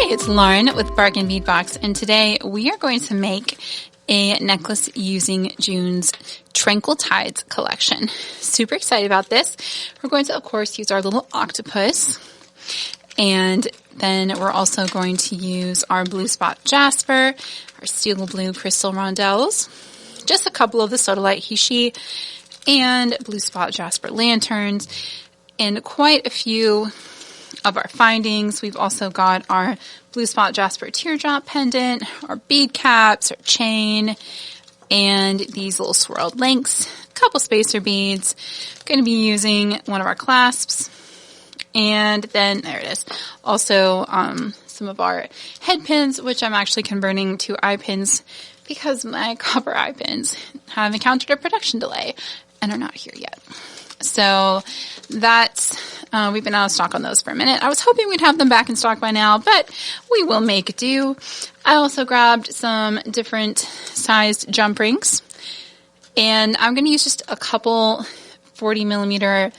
it's Lauren with Bargain Bead Box, and today we are going to make a necklace using June's Tranquil Tides collection. Super excited about this. We're going to, of course, use our little octopus, and then we're also going to use our blue spot jasper, our steel blue crystal rondelles, just a couple of the Sodalite Hishi, and blue spot jasper lanterns, and quite a few of our findings. We've also got our blue spot jasper teardrop pendant, our bead caps, our chain, and these little swirled links, a couple spacer beads. Going to be using one of our clasps, and then there it is. Also, some of our head pins, which I'm actually converting to eye pins because my copper eye pins have encountered a production delay and are not here yet. So that's, we've been out of stock on those for a minute. I was hoping we'd have them back in stock by now, but we will make do. I also grabbed some different sized jump rings, and I'm going to use just a couple 40 millimeter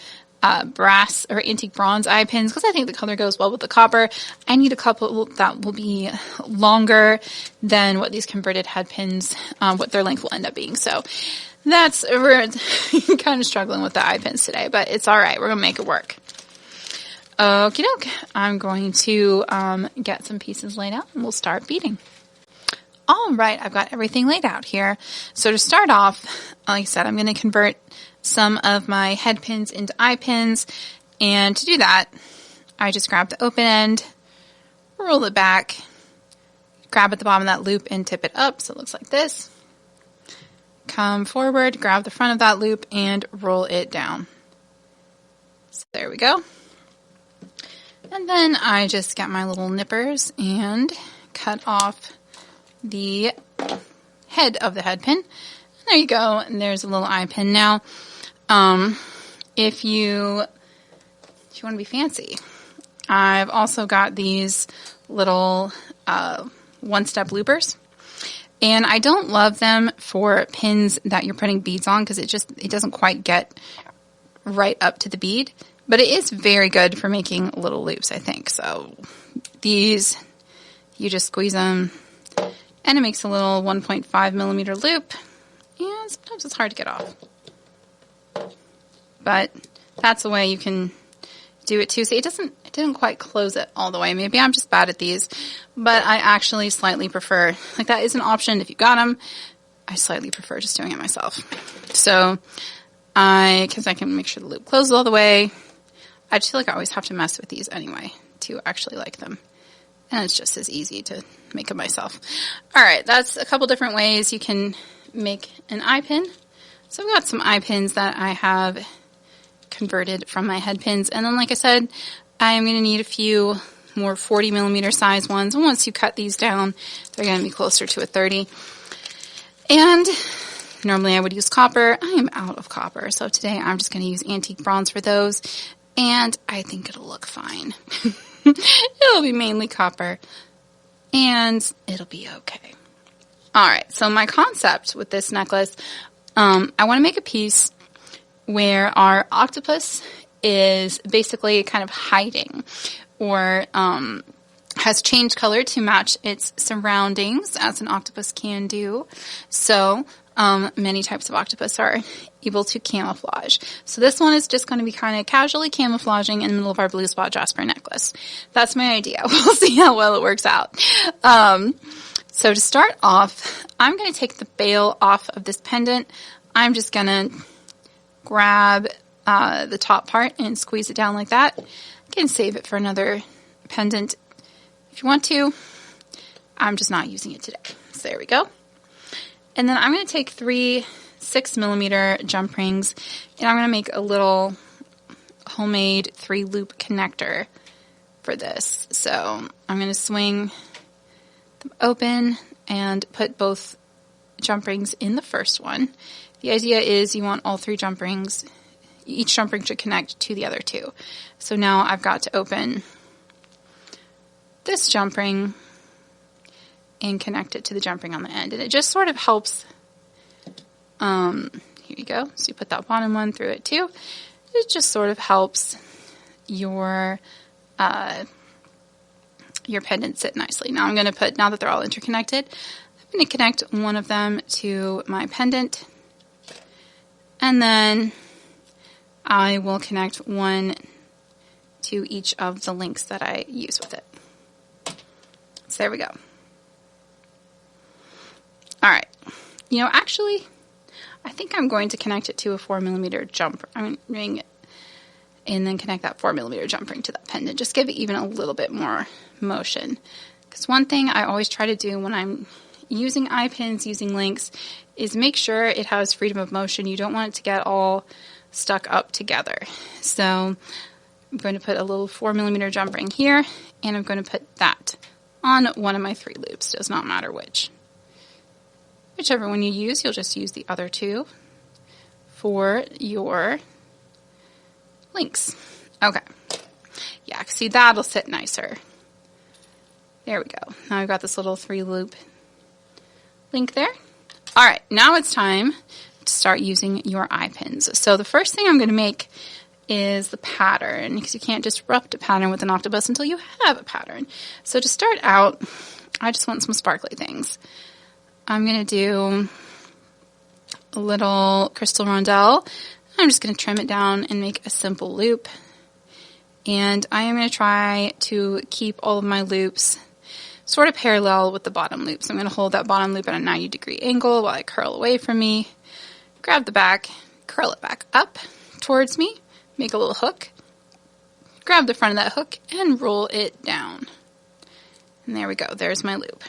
brass or antique bronze eye pins because I think the color goes well with the copper. I need a couple that will be longer than what these converted head pins, what their length will end up being. So we're kind of struggling with the eye pins today, but it's all right. We're going to make it work. Okie doke. I'm going to get some pieces laid out and we'll start beading. All right, I've got everything laid out here. So to start off, like I said, I'm going to convert some of my head pins into eye pins. And to do that, I just grab the open end, roll it back, grab at the bottom of that loop and tip it up so it looks like this. Come forward, grab the front of that loop, and roll it down. So there we go. And then I just get my little nippers and cut off the head of the head pin. There you go, and there's a little eye pin. Now, if you want to be fancy, I've also got these little one-step loopers. And I don't love them for pins that you're putting beads on because it doesn't quite get right up to the bead. But it is very good for making little loops, I think. So these, you just squeeze them and it makes a little 1.5 millimeter loop. And sometimes it's hard to get off. But that's the way you can do it too. So it didn't quite close it all the way. Maybe I'm just bad at these, but I actually slightly prefer, like that is an option if you got them. I slightly prefer just doing it myself. So because I can make sure the loop closes all the way. I just feel like I always have to mess with these anyway to actually like them. And it's just as easy to make them myself. All right, that's a couple different ways you can make an eye pin. So I've got some eye pins that I have converted from my head pins. And then, like I said, I'm going to need a few more 40 millimeter size ones. And once you cut these down, they're going to be closer to a 30. And normally I would use copper. I am out of copper. So today I'm just going to use antique bronze for those. And I think it'll look fine. It'll be mainly copper. And it'll be okay. All right. So my concept with this necklace, I want to make a piece where our octopus is basically kind of hiding or has changed color to match its surroundings, as an octopus can do. So many types of octopus are able to camouflage. So this one is just going to be kind of casually camouflaging in the middle of our blue spot jasper necklace. That's my idea. We'll see how well it works out. So to start off, I'm going to take the bail off of this pendant. I'm just going to grab the top part and squeeze it down like that. You can save it for another pendant if you want to. I'm just not using it today. So there we go. And then I'm going to take 3 6 millimeter jump rings, and I'm going to make a little homemade 3-loop connector for this. So I'm going to swing them open and put both jump rings in the first one. The idea is you want all 3 jump rings, each jump ring should connect to the other 2. So now I've got to open this jump ring and connect it to the jump ring on the end. And it just sort of helps, here you go. So you put that bottom one through it too. It just sort of helps your your pendants sit nicely. Now I'm going to put, now that they're all interconnected, I'm going to connect one of them to my pendant, and then I will connect one to each of the links that I use with it. So there we go. All right. You know, actually, I think I'm going to connect it to a 4mm jump ring, and then connect that 4mm jump ring to that pendant. Just give it even a little bit more motion. Because one thing I always try to do when I'm using eye pins, using links, is make sure it has freedom of motion. You don't want it to get all stuck up together. So I'm going to put a little 4mm jump ring here, and I'm going to put that on one of my 3 loops. Does not matter which. Whichever one you use, you'll just use the other 2 for your links. Okay. Yeah, see, that'll sit nicer. There we go. Now I've got this little 3-loop link there. All right, now it's time to start using your eye pins. So the first thing I'm going to make is the pattern, because you can't disrupt a pattern with an octopus until you have a pattern. So to start out, I just want some sparkly things. I'm going to do a little crystal rondelle. I'm just going to trim it down and make a simple loop. And I am going to try to keep all of my loops sort of parallel with the bottom loop. So I'm going to hold that bottom loop at a 90-degree angle while I curl away from me. Grab the back, curl it back up towards me, make a little hook, grab the front of that hook, and roll it down. And there we go. There's my loop.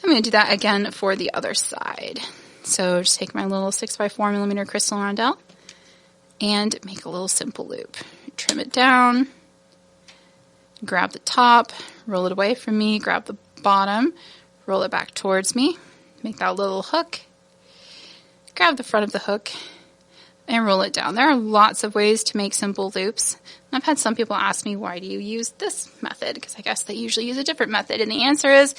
I'm going to do that again for the other side. So just take my little 6x4mm crystal rondelle and make a little simple loop. Trim it down, grab the top, roll it away from me, grab the bottom, roll it back towards me, make that little hook, grab the front of the hook, and roll it down. There are lots of ways to make simple loops. And I've had some people ask me, why do you use this method? Because I guess they usually use a different method. And the answer is,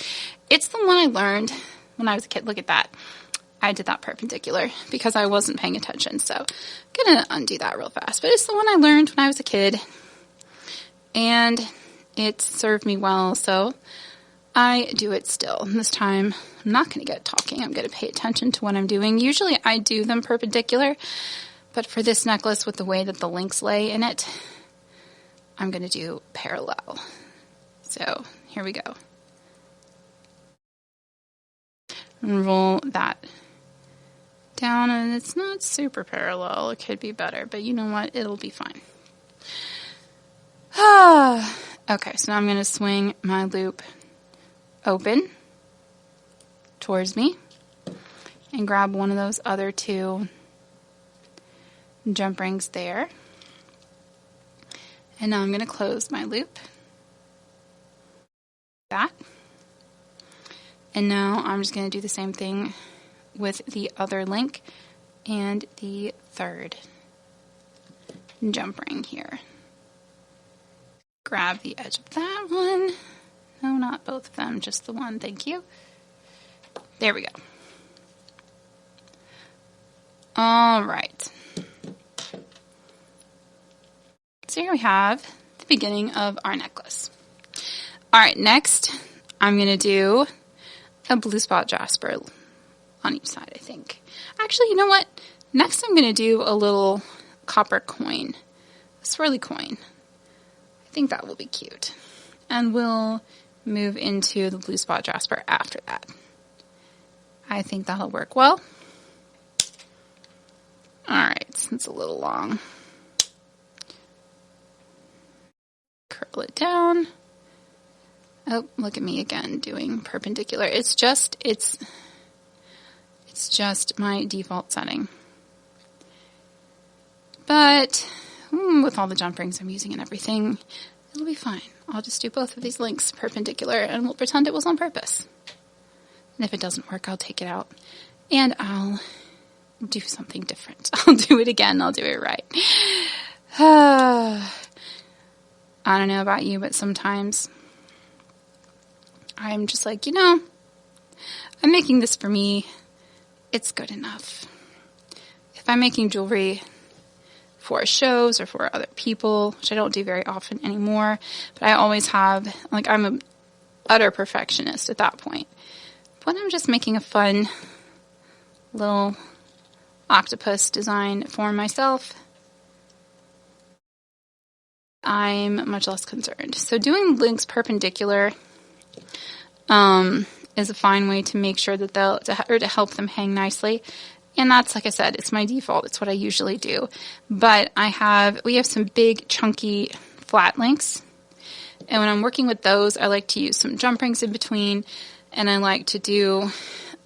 it's the one I learned when I was a kid. Look at that. I did that perpendicular because I wasn't paying attention. So I'm going to undo that real fast. But it's the one I learned when I was a kid. And it served me well. So I do it still. And this time, I'm not going to get talking. I'm going to pay attention to what I'm doing. Usually I do them perpendicular. But for this necklace, with the way that the links lay in it, I'm going to do parallel. So here we go. And roll that down, and it's not super parallel. It could be better, but you know what? It'll be fine. Okay, so now I'm going to swing my loop open towards me and grab one of those other 2 jump rings there. And now I'm going to close my loop. That. And now I'm just going to do the same thing with the other link and the 3rd jump ring here. Grab the edge of that one. No, not both of them, just the one. Thank you. There we go. All right. So here we have the beginning of our necklace. All right, next I'm going to do a blue spot jasper on each side, I think. Actually, you know what? Next I'm going to do a little copper coin, a swirly coin. I think that will be cute. And we'll move into the blue spot jasper after that. I think that'll work well. All right, it's a little long. Curl it down. Oh, look at me again doing perpendicular. It's just my default setting. But with all the jump rings I'm using and everything, it'll be fine. I'll just do both of these links perpendicular and we'll pretend it was on purpose. And if it doesn't work, I'll take it out and I'll do something different. I'll do it again. I'll do it right. I don't know about you, but sometimes I'm just like, I'm making this for me. It's good enough. If I'm making jewelry for shows or for other people, which I don't do very often anymore, but I always have, like, I'm an utter perfectionist at that point. But I'm just making a fun little octopus design for myself, I'm much less concerned. So doing links perpendicular is a fine way to make sure that to help them hang nicely. And that's, like I said, it's my default. It's what I usually do. But we have some big chunky flat links. And when I'm working with those, I like to use some jump rings in between. And I like to do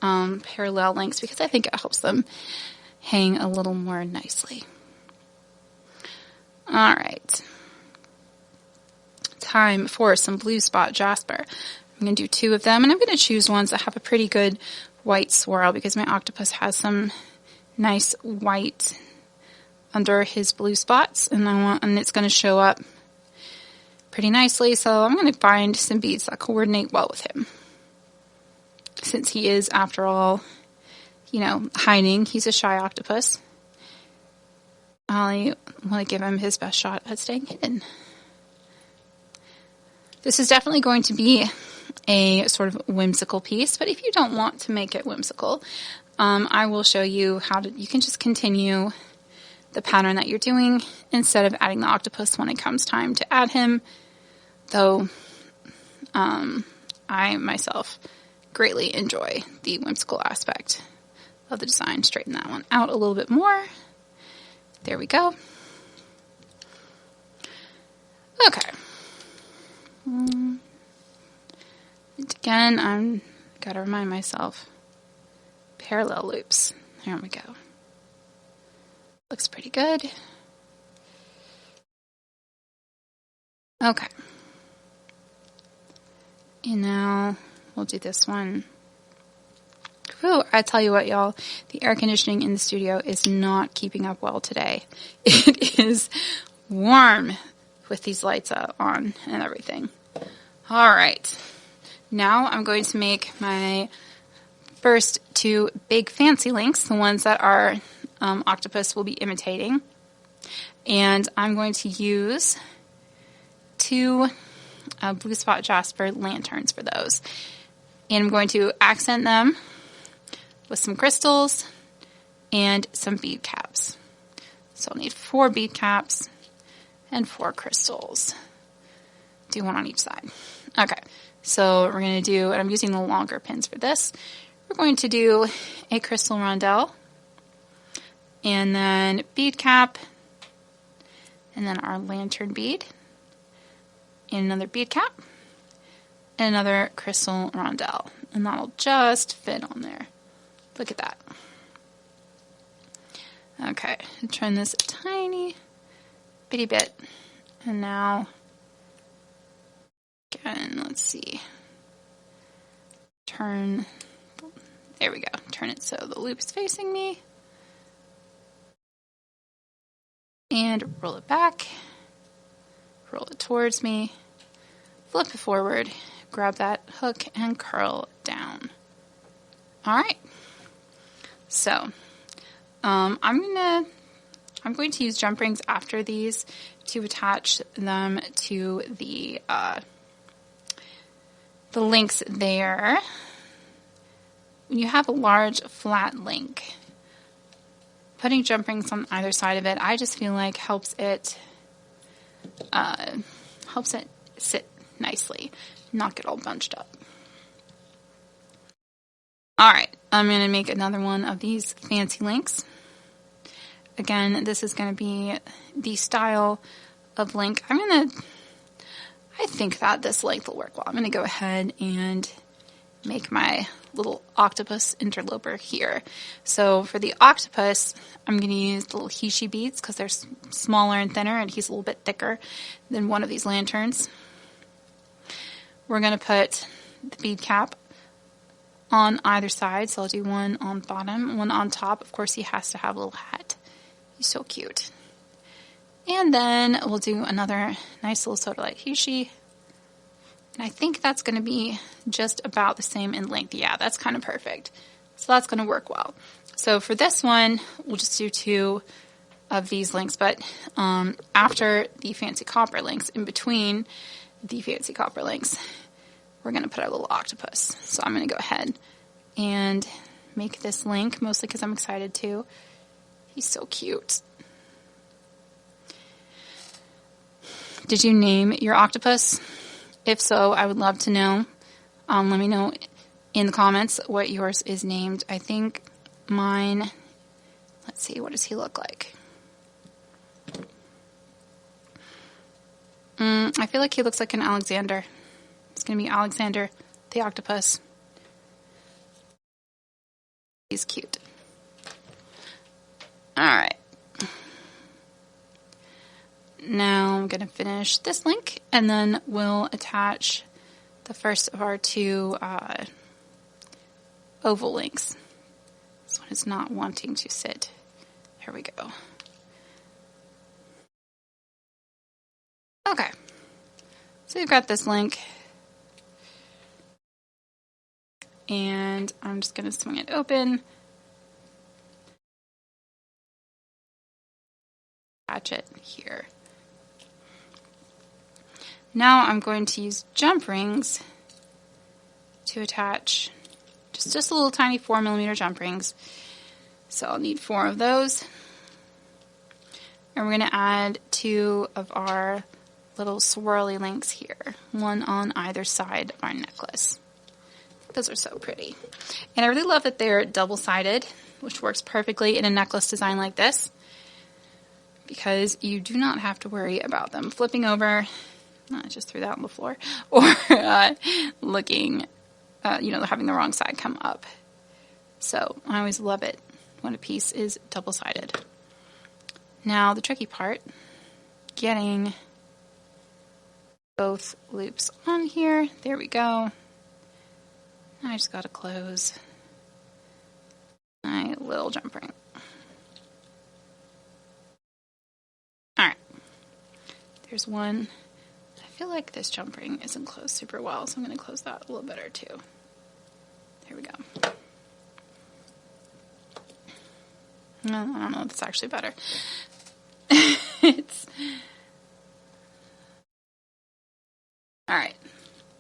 parallel links because I think it helps them hang a little more nicely. All right. Time for some blue spot jasper. I'm going to do 2 of them, and I'm going to choose ones that have a pretty good white swirl because my octopus has some nice white under his blue spots, and it's going to show up pretty nicely. So I'm going to find some beads that coordinate well with him. Since he is, after all, hiding, he's a shy octopus. I want to give him his best shot at staying hidden. This is definitely going to be a sort of whimsical piece, but if you don't want to make it whimsical, I will show you you can just continue the pattern that you're doing instead of adding the octopus when it comes time to add him, though I myself greatly enjoy the whimsical aspect of the design. Straighten that one out a little bit more. There we go. Okay. And again, I'm gotta remind myself. Parallel loops. There we go. Looks pretty good. Okay. And now we'll do this one. Whew, I tell you what, y'all, the air conditioning in the studio is not keeping up well today. It is warm with these lights on and everything. All right. Now I'm going to make my first 2 big fancy links, the ones that our octopus will be imitating. And I'm going to use 2 blue spot jasper lanterns for those. And I'm going to accent them with some crystals and some bead caps. So I'll need 4 bead caps and 4 crystals. Do one on each side. Okay, so we're going to do, and I'm using the longer pins for this, we're going to do a crystal rondelle, and then bead cap, and then our lantern bead, and another bead cap, and another crystal rondelle, and that'll just fit on there. Look at that. Okay, turn this a tiny bitty bit, and now again, let's see, there we go, turn it so the loop is facing me, and roll it back, roll it towards me, flip it forward, grab that hook, and curl down. Alright, so I'm going to use jump rings after these to attach them to the links there. When you have a large flat link, putting jump rings on either side of it, I just feel like helps it sit nicely, not get all bunched up. Alright, I'm going to make another one of these fancy links. Again, this is going to be the style of link. I think that this length will work well. I'm going to go ahead and make my little octopus interloper here. So for the octopus, I'm going to use the little Hishi beads because they're smaller and thinner, and he's a little bit thicker than one of these lanterns. We're going to put the bead cap on either side. So I'll do one on bottom, one on top. Of course, he has to have a little hat. He's so cute. And then we'll do another nice little sodalite Hishi. And I think that's going to be just about the same in length. Yeah, that's kind of perfect. So that's going to work well. So for this one, we'll just do 2 of these links, but after the fancy copper links, in between the fancy copper links, we're going to put our little octopus. So I'm going to go ahead and make this link, mostly because I'm excited to. He's so cute. Did you name your octopus? If so, I would love to know. Let me know in the comments what yours is named. I think mine, let's see, what does he look like? I feel like he looks like an Alexander. It's going to be Alexander the octopus. He's cute. Alright. Now I'm going to finish this link, and then we'll attach the first of our two oval links. This one is not wanting to sit. Here we go. Okay. So we've got this link. And I'm just going to swing it open. Attach it here. Now I'm going to use jump rings to attach just a little tiny 4mm jump rings. So I'll need 4 of those. And we're going to add 2 of our little swirly links here, one on either side of our necklace. Those are so pretty. And I really love that they're double-sided, which works perfectly in a necklace design like this, because you do not have to worry about them flipping over. I just threw that on the floor. Or looking, having the wrong side come up. So I always love it when a piece is double-sided. Now the tricky part, getting both loops on here. There we go. I just got to close my little jump ring. Alright. There's one. I feel like this jump ring isn't closed super well, so I'm going to close that a little better too. There we go. No, I don't know if it's actually better. Alright.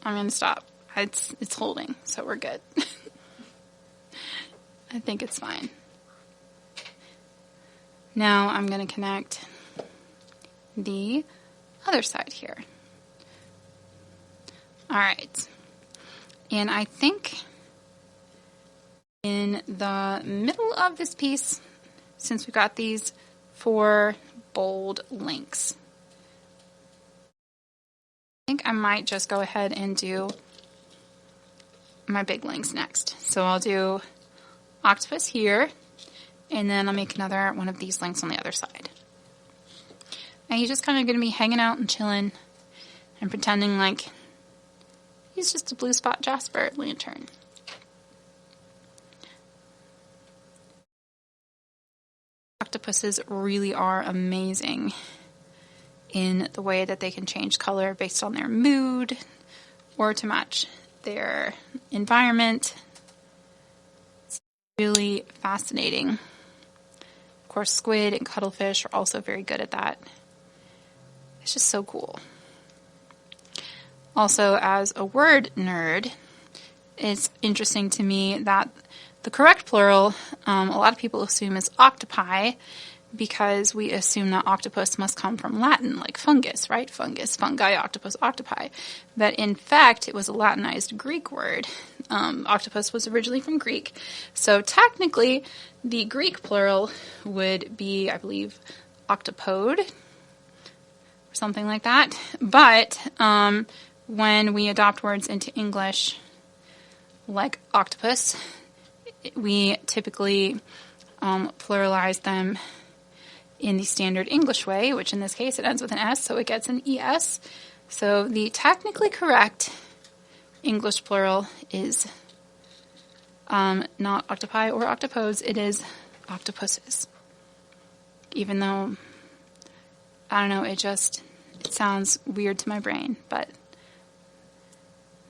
I'm going to stop. It's holding, so we're good. I think it's fine. Now I'm going to connect the other side here. Alright. And I think in the middle of this piece, since we've got these 4 bold links, I think I might just go ahead and do my big links next. So I'll do octopus here, and then I'll make another one of these links on the other side. And he's just kind of going to be hanging out and chilling and pretending like he's just a blue spot jasper lantern. Octopuses really are amazing in the way that they can change color based on their mood or to match their environment. It's really fascinating. Of course, squid and cuttlefish are also very good at that. It's just so cool. Also, as a word nerd, it's interesting to me that the correct plural, a lot of people assume is octopi, because we assume that octopus must come from Latin, like fungus, right? Fungus, fungi, octopus, octopi. But in fact, it was a Latinized Greek word. Octopus was originally from Greek. So technically, the Greek plural would be, I believe, octopode, or something like that. But when we adopt words into English, like octopus, we typically pluralize them in the standard English way, which in this case it ends with an S, so it gets an ES. So the technically correct English plural is not octopi or octopodes, it is octopuses. Even though, I don't know, it sounds weird to my brain, but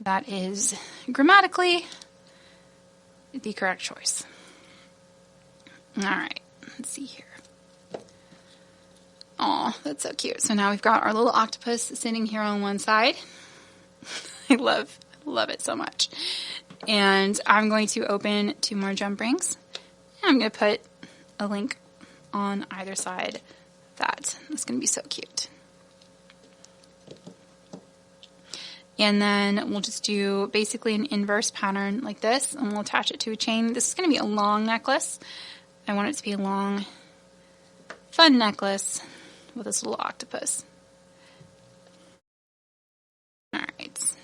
that is grammatically the correct choice. Alright, let's see here. Oh, that's so cute. So now we've got our little octopus sitting here on one side. I love it so much. And I'm going to open 2 more jump rings. And I'm going to put a link on either side of that. That's going to be so cute. And then we'll just do basically an inverse pattern like this, and we'll attach it to a chain. This is going to be a long necklace. I want it to be a long, fun necklace with this little octopus. All right.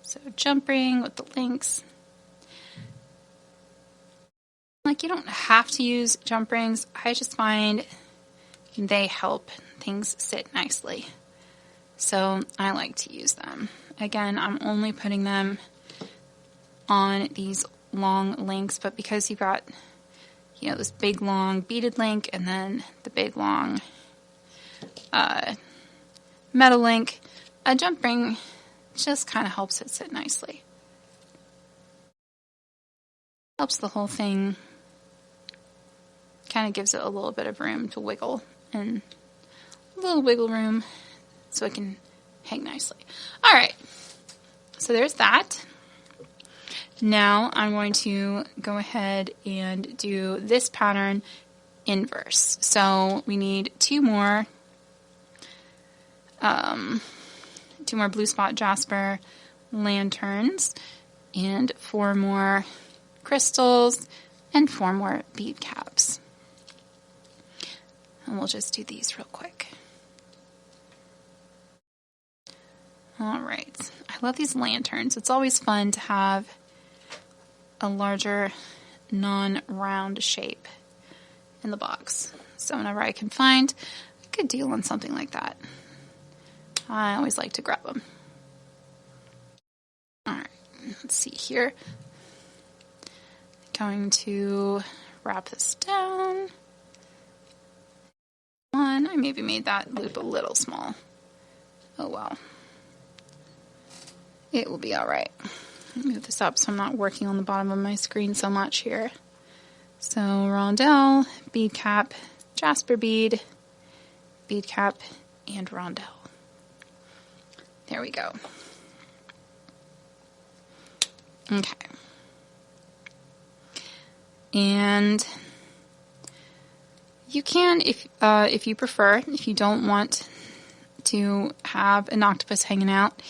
So jump ring with the links. Like, you don't have to use jump rings. I just find they help things sit nicely. So I like to use them. Again, I'm only putting them on these long links, but because you've got, you know, this big long beaded link and then the big long metal link, a jump ring just kind of helps it sit nicely. Helps the whole thing, kind of gives it a little bit of room to wiggle, and a little wiggle room so it can hang nicely. All right, so there's that. Now I'm going to go ahead and do this pattern inverse. So we need 2 more blue spot jasper lanterns and 4 more crystals and 4 more bead caps. And we'll just do these real quick. All right. I love these lanterns. It's always fun to have a larger non-round shape in the box. So whenever I can find a good deal on something like that, I always like to grab them. All right. Let's see here. Going to wrap this down. I maybe made that loop a little small. Oh well. It will be all right. Move this up so I'm not working on the bottom of my screen so much here. So rondelle, bead cap, jasper bead, bead cap, and rondelle. There we go. Okay. And you can, if you prefer, if you don't want to have an octopus hanging out,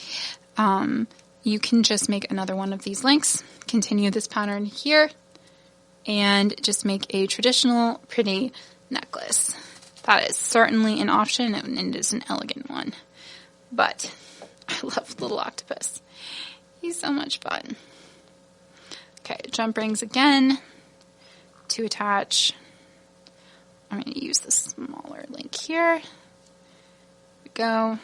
you can just make another one of these links, continue this pattern here, and just make a traditional pretty necklace. That is certainly an option, and it is an elegant one. But I love little octopus. He's so much fun. Okay, jump rings again to attach. I'm going to use the smaller link here. Here we go.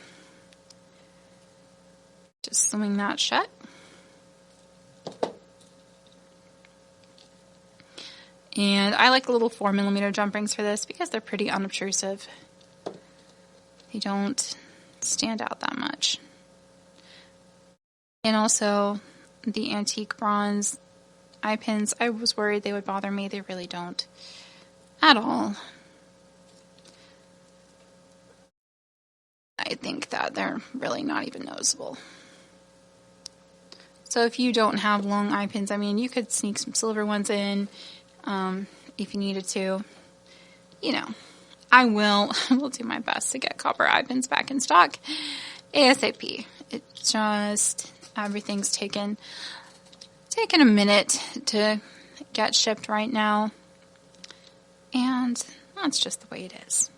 Just sewing that shut. And I like the little 4mm jump rings for this because they're pretty unobtrusive. They don't stand out that much. And also the antique bronze eye pins, I was worried they would bother me. They really don't at all. I think that they're really not even noticeable. So if you don't have long eye pins, I mean, you could sneak some silver ones in if you needed to. You know, I will do my best to get copper eye pins back in stock ASAP. It's just, everything's taken a minute to get shipped right now. And that's just the way it is.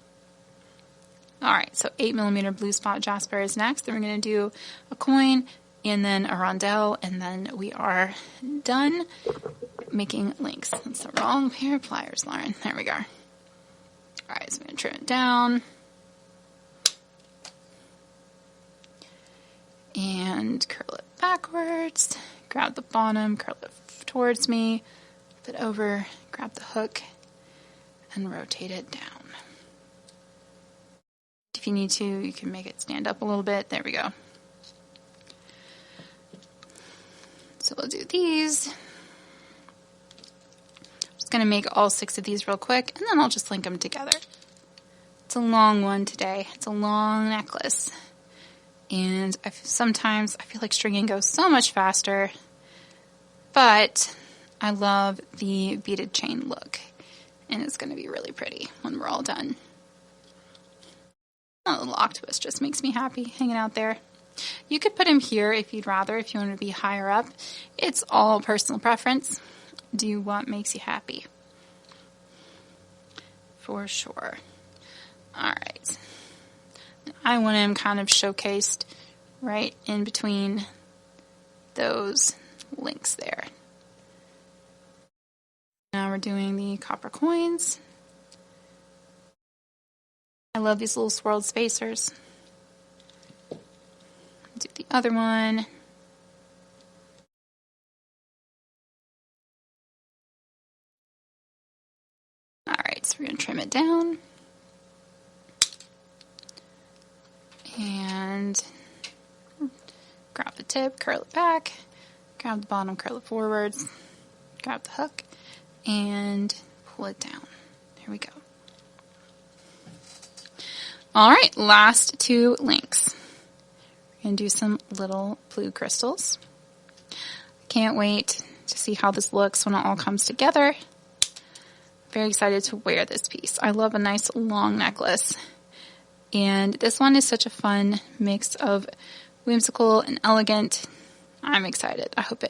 Alright, so 8mm blue spot jasper is next. Then we're going to do a coin and then a rondelle, and then we are done making links. That's the wrong pair of pliers, Lauren. There we go. Alright, so I'm going to trim it down. And curl it backwards. Grab the bottom, curl it towards me, flip it over, grab the hook, and rotate it down. If you need to, you can make it stand up a little bit. There we go. So we'll do these. I'm just going to make all 6 of these real quick, and then I'll just link them together It's a long one today. It's a long necklace. And sometimes I feel like stringing goes so much faster, but I love the beaded chain look, and it's going to be really pretty when we're all done. That little octopus just makes me happy hanging out there. You could put him here if you'd rather, if you want to be higher up. It's all personal preference. Do what makes you happy. For sure. All right. I want him kind of showcased right in between those links there. Now we're doing the copper coins. I love these little swirled spacers. Do the other one. All right, so we're going to trim it down. And grab the tip, curl it back, grab the bottom, curl it forwards, grab the hook, and pull it down. There we go. All right, last two links. We're going to do some little blue crystals. Can't wait to see how this looks when it all comes together. Very excited to wear this piece. I love a nice long necklace. And this one is such a fun mix of whimsical and elegant. I'm excited. I hope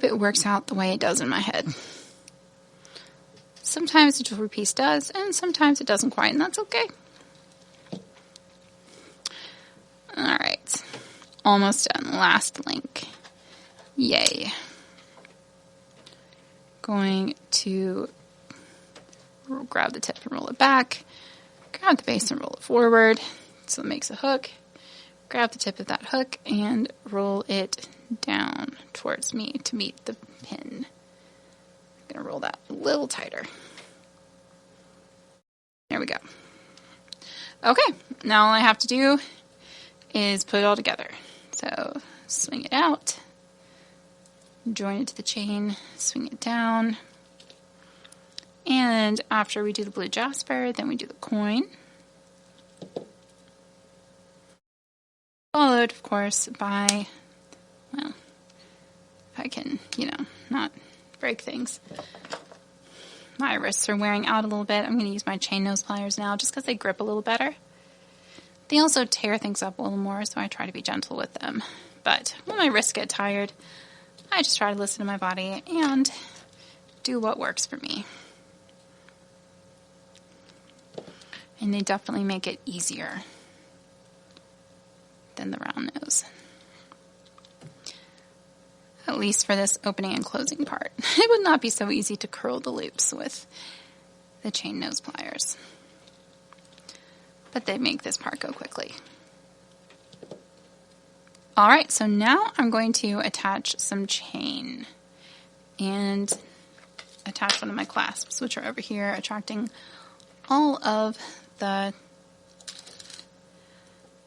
it works out the way it does in my head. Sometimes the jewelry piece does, and sometimes it doesn't quite, and that's okay. All right. Almost done. Last link. Yay. Going to grab the tip and roll it back. Grab the base and roll it forward, so it makes a hook. Grab the tip of that hook and roll it down towards me to meet the pin. I'm going to roll that a little tighter. There we go. Okay, now all I have to do is put it all together. So swing it out, join it to the chain, swing it down. And after we do the blue jasper, then we do the coin. Followed, of course, by, well, if I can, not break things. My wrists are wearing out a little bit. I'm going to use my chain nose pliers now just because they grip a little better. They also tear things up a little more, so I try to be gentle with them. But when my wrists get tired, I just try to listen to my body and do what works for me. And they definitely make it easier than the round nose. At least for this opening and closing part. It would not be so easy to curl the loops with the chain nose pliers. But they make this part go quickly. Alright, so now I'm going to attach some chain. And attach one of my clasps, which are over here, attracting all of the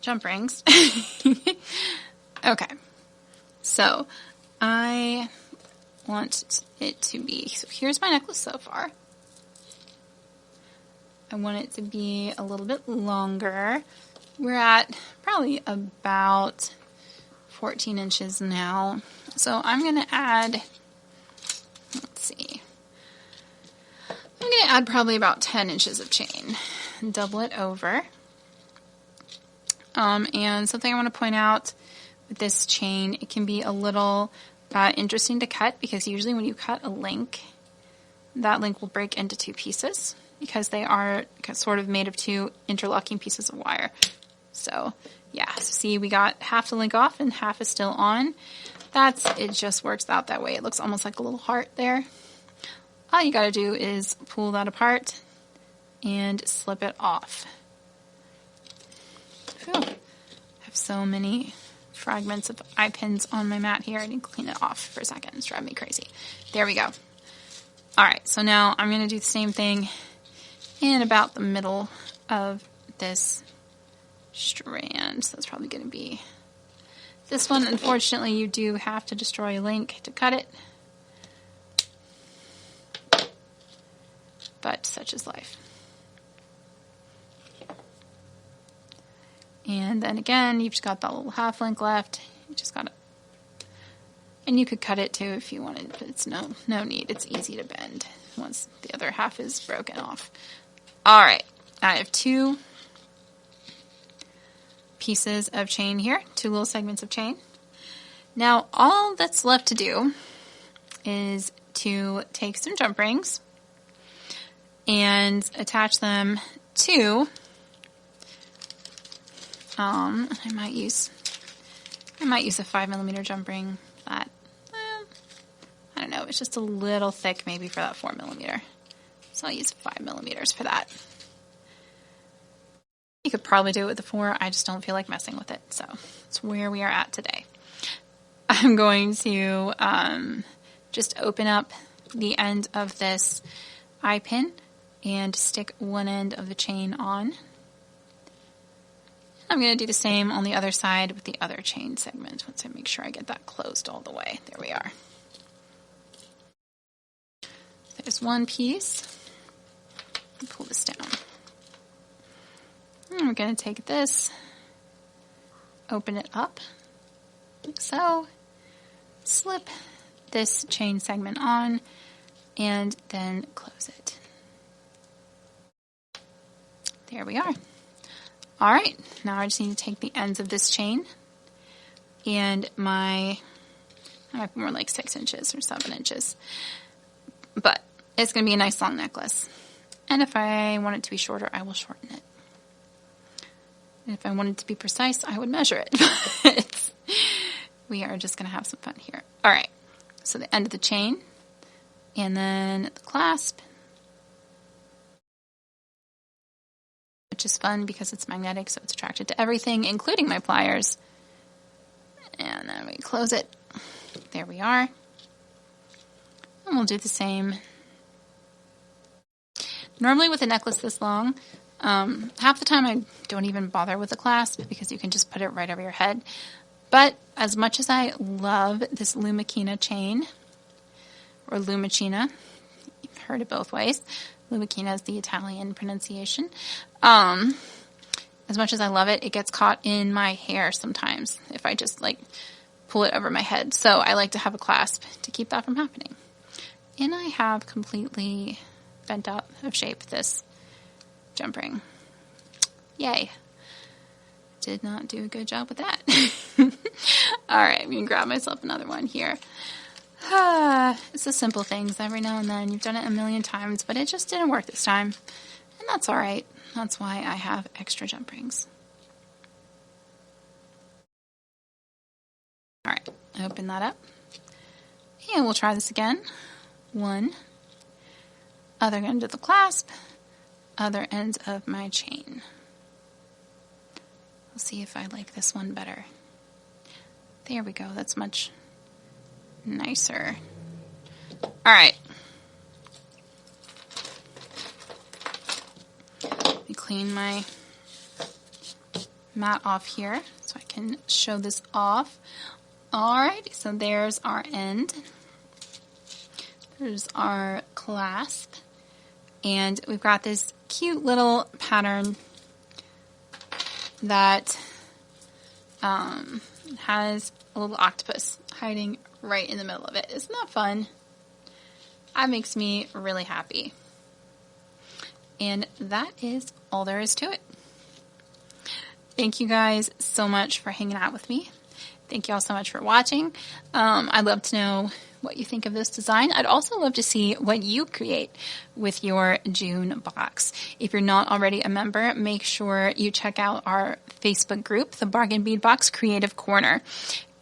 jump rings. Okay, so I want it to be, so here's my necklace so far. I want it to be a little bit longer. We're at probably about 14 inches now. So I'm going to add, let's see, I'm going to add probably about 10 inches of chain and double it over. And something I want to point out with this chain, it can be a little interesting to cut because usually when you cut a link, that link will break into two pieces because they are sort of made of two interlocking pieces of wire. So yeah, so see, we got half the link off and half is still on. It just works out that way. It looks almost like a little heart there. All you got to do is pull that apart and slip it off. Whew. I have so many fragments of eye pins on my mat here. I need to clean it off for a second. It's driving me crazy. There we go. All right, so now I'm going to do the same thing in about the middle of this strand. So that's probably going to be this one. Unfortunately, you do have to destroy a link to cut it. But such is life. And then again, you've just got that little half link left. You just got to, and you could cut it too if you wanted, but it's no need. It's easy to bend once the other half is broken off. All right, I have 2 pieces of chain here, 2 little segments of chain. Now all that's left to do is to take some jump rings and attach them to, I might use a 5mm jump ring that, I don't know, it's just a little thick maybe for that 4mm. So I'll use 5mm for that. You could probably do it with the 4, I just don't feel like messing with it. So that's where we are at today. I'm going to just open up the end of this eye pin and stick one end of the chain on. I'm going to do the same on the other side with the other chain segment once I make sure I get that closed all the way. There we are. There's one piece. Pull this down. And we're going to take this, open it up, like so, slip this chain segment on, and then close it. There we are. All right, now I just need to take the ends of this chain and I might be more like 6 inches or 7 inches, but it's going to be a nice long necklace. And if I want it to be shorter, I will shorten it. And if I wanted to be precise, I would measure it. But we are just going to have some fun here. All right, so the end of the chain and then the clasp, which is fun because it's magnetic, so it's attracted to everything, including my pliers. And then we close it. There we are. And we'll do the same. Normally with a necklace this long, half the time I don't even bother with the clasp because you can just put it right over your head. But as much as I love this Lumachina chain, or Lumachina, you've heard it both ways. Lumachina is the Italian pronunciation. As much as I love it, it gets caught in my hair sometimes if I just like pull it over my head. So I like to have a clasp to keep that from happening. And I have completely bent out of shape this jump ring. Yay. Did not do a good job with that. All right, I'm going to grab myself another one here. It's the simple things every now and then. You've done it a million times, but it just didn't work this time. And that's all right. That's why I have extra jump rings. All right, open that up. And we'll try this again. One, other end of the clasp, other end of my chain. We'll see if I like this one better. There we go. That's much nicer. All right. Let me clean my mat off here so I can show this off. All right. So there's our end. There's our clasp. And we've got this cute little pattern that has a little octopus hiding right in the middle of it. Isn't that fun? That makes me really happy. And that is all there is to it. Thank you guys so much for hanging out with me. Thank you all so much for watching. I'd love to know what you think of this design. I'd also love to see what you create with your June box. If you're not already a member, make sure you check out our Facebook group, the Bargain Bead Box Creative Corner.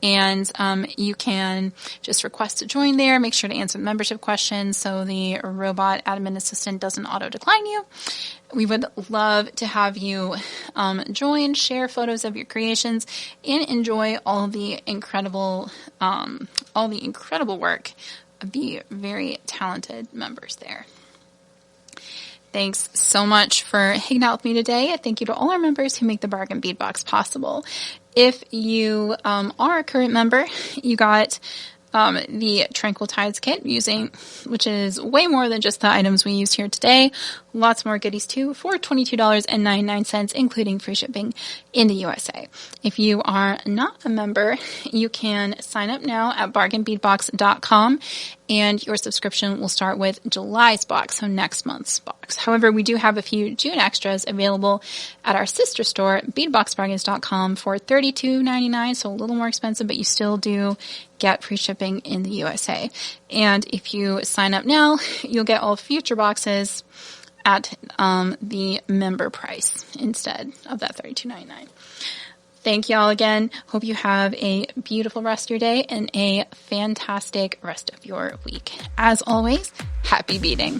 And you can just request to join there. Make sure to answer the membership questions so the robot admin assistant doesn't auto-decline you. We would love to have you join, share photos of your creations, and enjoy all the incredible work of the very talented members there. Thanks so much for hanging out with me today. Thank you to all our members who make the Bargain Bead Box possible. If you are a current member, you got the Tranquil Tides kit which is way more than just the items we used here today. Lots more goodies too for $22.99, including free shipping in the USA. If you are not a member, you can sign up now at bargainbeadbox.com, and your subscription will start with July's box, so next month's box. However, we do have a few June extras available at our sister store, beadboxbargains.com, for $32.99, so a little more expensive, but you still do get free shipping in the USA. And if you sign up now, you'll get all future boxes at the member price instead of that $32.99. Thank you all again. Hope you have a beautiful rest of your day and a fantastic rest of your week. As always, happy beading.